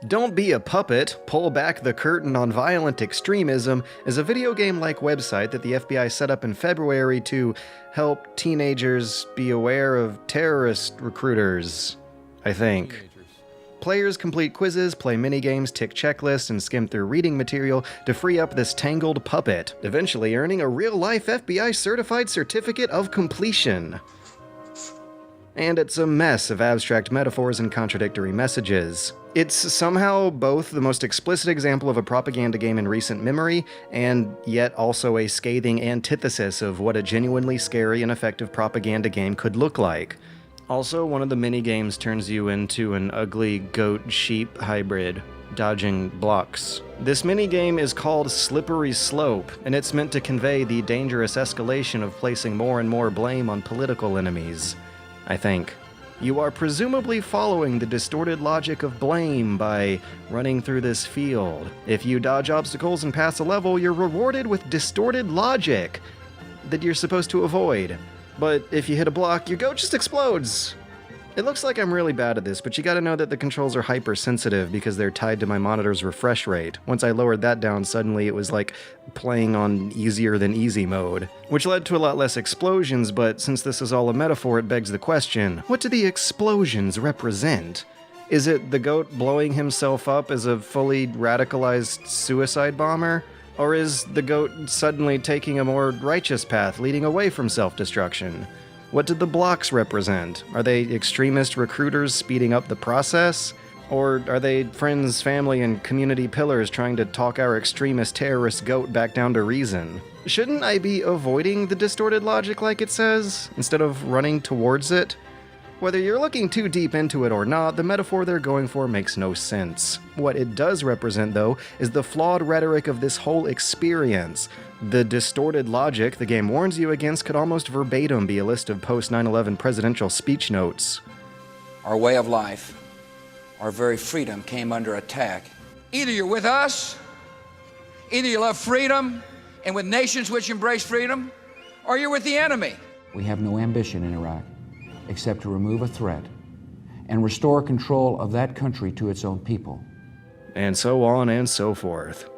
Don't Be a Puppet, Pull Back the Curtain on Violent Extremism is a video game-like website that the FBI set up in February to help teenagers be aware of terrorist recruiters, I think. Players complete quizzes, play minigames, tick checklists, and skim through reading material to free up this tangled puppet, eventually earning a real-life FBI-certified certificate of completion. And it's a mess of abstract metaphors and contradictory messages. It's somehow both the most explicit example of a propaganda game in recent memory, and yet also a scathing antithesis of what a genuinely scary and effective propaganda game could look like. Also, one of the minigames turns you into an ugly goat-sheep hybrid, dodging blocks. This minigame is called Slippery Slope, and it's meant to convey the dangerous escalation of placing more and more blame on political enemies, I think. You are presumably following the distorted logic of blame by running through this field. If you dodge obstacles and pass a level, you're rewarded with distorted logic that you're supposed to avoid. But if you hit a block, your goat just explodes. It looks like I'm really bad at this, but you gotta know that the controls are hypersensitive because they're tied to my monitor's refresh rate. Once I lowered that down, suddenly it was like playing on easier than easy mode, which led to a lot less explosions, but since this is all a metaphor, it begs the question, what do the explosions represent? Is it the goat blowing himself up as a fully radicalized suicide bomber? Or is the goat suddenly taking a more righteous path, leading away from self-destruction? What did the blocks represent? Are they extremist recruiters speeding up the process? Or are they friends, family, and community pillars trying to talk our extremist terrorist goat back down to reason? Shouldn't I be avoiding the distorted logic like it says, instead of running towards it? Whether you're looking too deep into it or not, the metaphor they're going for makes no sense. What it does represent, though, is the flawed rhetoric of this whole experience. The distorted logic the game warns you against could almost verbatim be a list of post-9/11 presidential speech notes. Our way of life, our very freedom came under attack. Either you're with us, either you love freedom and with nations which embrace freedom, or you're with the enemy. We have no ambition in Iraq except to remove a threat and restore control of that country to its own people. And so on and so forth.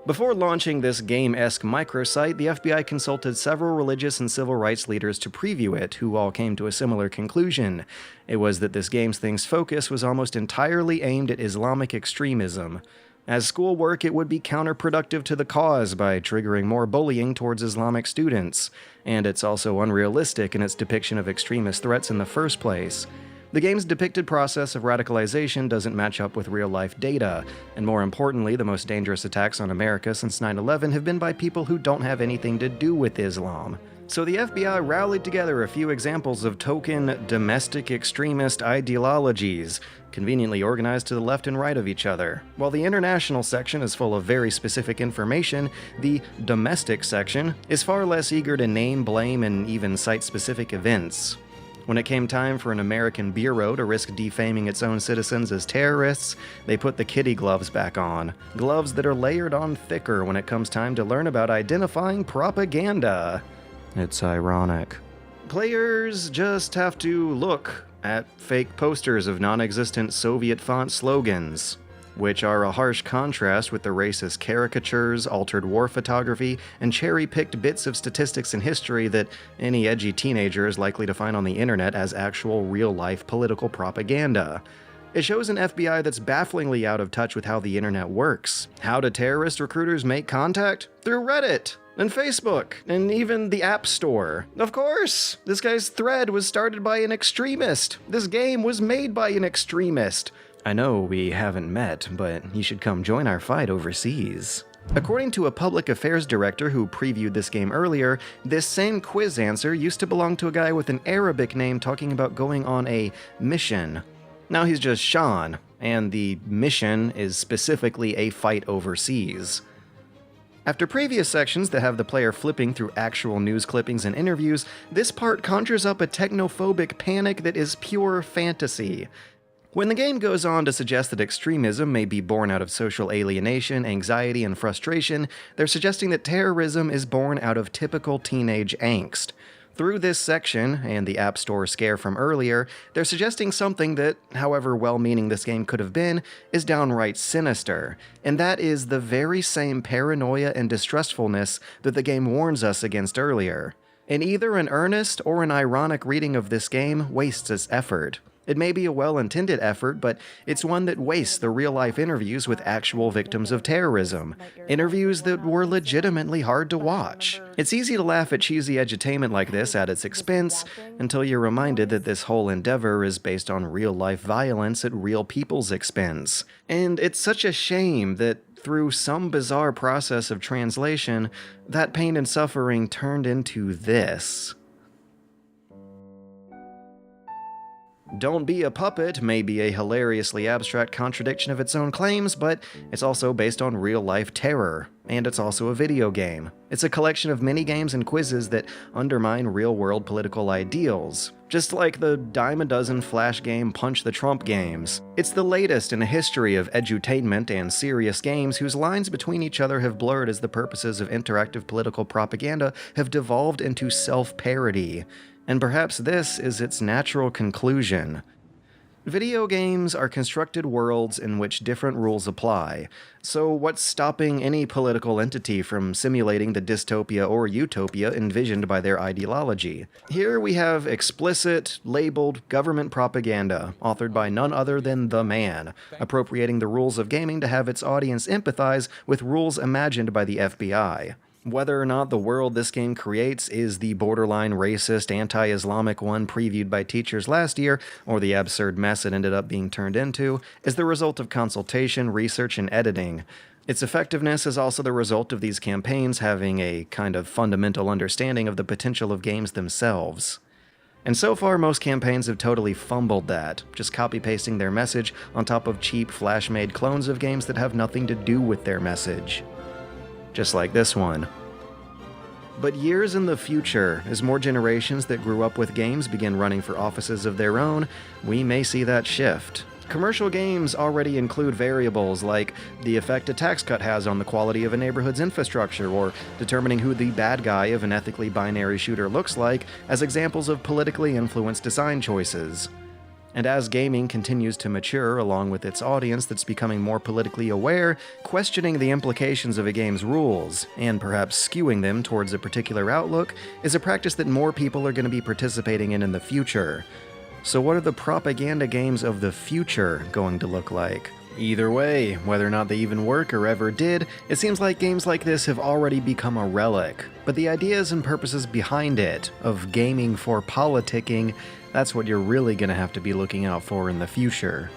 Before launching this game-esque microsite, the FBI consulted several religious and civil rights leaders to preview it, who all came to a similar conclusion. It was that this game's focus was almost entirely aimed at Islamic extremism. As schoolwork, it would be counterproductive to the cause by triggering more bullying towards Islamic students, and it's also unrealistic in its depiction of extremist threats in the first place. The game's depicted process of radicalization doesn't match up with real-life data, and more importantly, the most dangerous attacks on America since 9/11 have been by people who don't have anything to do with Islam. So the FBI rallied together a few examples of token domestic extremist ideologies, conveniently organized to the left and right of each other. While the international section is full of very specific information, the domestic section is far less eager to name, blame, and even cite specific events. When it came time for an American bureau to risk defaming its own citizens as terrorists, they put the kitty gloves back on. Gloves that are layered on thicker when it comes time to learn about identifying propaganda. It's ironic. Players just have to look at fake posters of non-existent Soviet font slogans, which are a harsh contrast with the racist caricatures, altered war photography, and cherry-picked bits of statistics and history that any edgy teenager is likely to find on the internet as actual real-life political propaganda. It shows an FBI that's bafflingly out of touch with how the internet works. How do terrorist recruiters make contact? Through Reddit, and Facebook, and even the App Store. Of course! This guy's thread was started by an extremist. This game was made by an extremist. I know we haven't met, but you should come join our fight overseas. According to a public affairs director who previewed this game earlier, this same quiz answer used to belong to a guy with an Arabic name talking about going on a mission. Now he's just Sean, and the mission is specifically a fight overseas. After previous sections that have the player flipping through actual news clippings and interviews, this part conjures up a technophobic panic that is pure fantasy. When the game goes on to suggest that extremism may be born out of social alienation, anxiety, and frustration, they're suggesting that terrorism is born out of typical teenage angst. Through this section, and the App Store scare from earlier, they're suggesting something that, however well-meaning this game could have been, is downright sinister, and that is the very same paranoia and distrustfulness that the game warns us against earlier. And either an earnest or an ironic reading of this game wastes its effort. It may be a well-intended effort, but it's one that wastes the real-life interviews with actual victims of terrorism. Interviews that were legitimately hard to watch. It's easy to laugh at cheesy edutainment like this at its expense, until you're reminded that this whole endeavor is based on real-life violence at real people's expense. And it's such a shame that through some bizarre process of translation, that pain and suffering turned into this. Don't Be a Puppet may be a hilariously abstract contradiction of its own claims, but it's also based on real-life terror, and it's also a video game. It's a collection of mini-games and quizzes that undermine real-world political ideals, just like the dime a dozen Flash game Punch the Trump games. It's the latest in a history of edutainment and serious games whose lines between each other have blurred as the purposes of interactive political propaganda have devolved into self-parody. And perhaps this is its natural conclusion. Video games are constructed worlds in which different rules apply, so what's stopping any political entity from simulating the dystopia or utopia envisioned by their ideology? Here we have explicit, labeled government propaganda, authored by none other than the man, appropriating the rules of gaming to have its audience empathize with rules imagined by the FBI. Whether or not the world this game creates is the borderline racist, anti-Islamic one previewed by teachers last year, or the absurd mess it ended up being turned into, is the result of consultation, research, and editing. Its effectiveness is also the result of these campaigns having a kind of fundamental understanding of the potential of games themselves. And so far, most campaigns have totally fumbled that, just copy-pasting their message on top of cheap, Flash-made clones of games that have nothing to do with their message. Just like this one. But years in the future, as more generations that grew up with games begin running for offices of their own, we may see that shift. Commercial games already include variables like the effect a tax cut has on the quality of a neighborhood's infrastructure, or determining who the bad guy of an ethically binary shooter looks like, as examples of politically influenced design choices. And as gaming continues to mature along with its audience that's becoming more politically aware, questioning the implications of a game's rules, and perhaps skewing them towards a particular outlook, is a practice that more people are going to be participating in the future. So what are the propaganda games of the future going to look like? Either way, whether or not they even work or ever did, it seems like games like this have already become a relic. But the ideas and purposes behind it, of gaming for politicking, that's what you're really going to have to be looking out for in the future.